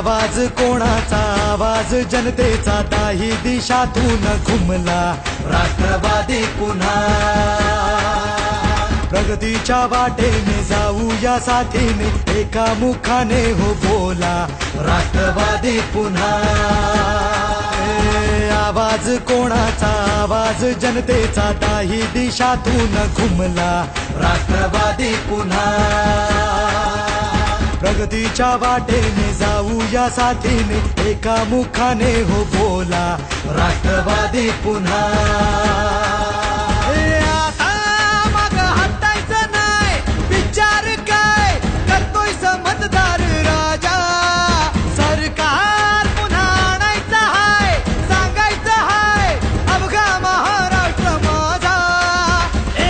आवाज कोणाचा आवाज जनतेचा दाही दिशातून घुमला राष्ट्रवादी पुन्हा प्रगतीच्या वाटेने जाऊया साथीने एका मुखाने हो बोला राष्ट्रवादी पुन्हा आवाज कोणाचा आवाज जनतेचा दाही दिशातून घुमला राष्ट्रवादी पुन्हा प्रगतीच्या वाटेने जाऊया साथीने एका मुखाने हो बोला राष्ट्रवादी पुन्हा आता मग हटायचं नाही विचार काय करतोय समजदार राजा सरकार पुन्हा आणायचं हाय सांगायचं हाय अवघा महाराष्ट्र माझा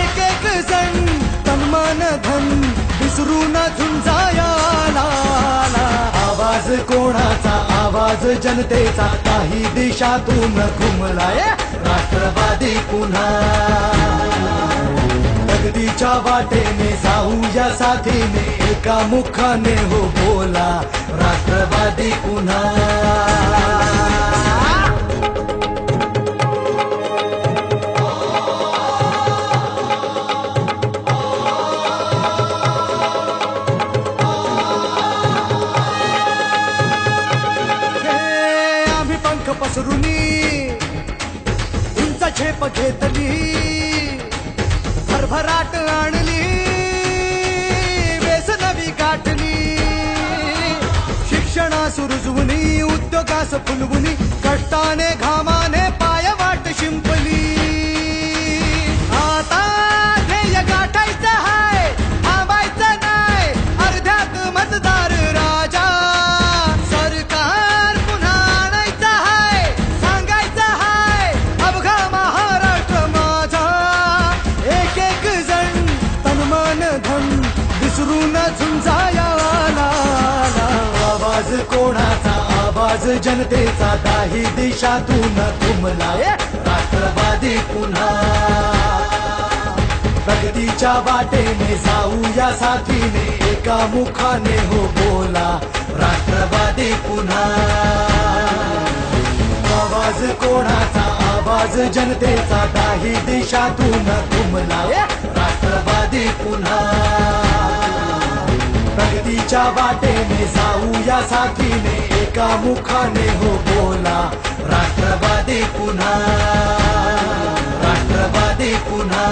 एक एक जण तन्मन धन विसरून झुंजाया आवाज कोणाचा आवाज जनतेचा काही दिशातून घुमलाय राष्ट्रवादी पुन्हा प्रगतीच्या वाटेने जाऊया साथीने एका मुखाने हो बोला राष्ट्रवादी पुन्हा पसरुनी उंच झेप घेतली भरभराट आणली वेस नवी गाठली शिक्षणास रुजवुनी उद्योगास फुलवुनी कष्टाने घामाने पायवाट शिंपली आता ध्येय गाठायचं हाय थांबायचं नाही अर्ध्यात मतदार राजा आवाज कोणाचा आवाज जनतेचा दाही दिशातून घुमलाय राष्ट्रवादी पुन्हा प्रगतीच्या वाटेने जाऊया साथीने एका मुखाने हो बोला राष्ट्रवादी पुन्हा आवाज कोणाचा आवाज जनतेचा दाही दिशातून घुमलाय राष्ट्रवादी पुन्हा प्रगतीच्या वाटेने जाऊया साथीने एका मुखाने हो बोला राष्ट्रवादी पुन्हा राष्ट्रवादी पुन्हा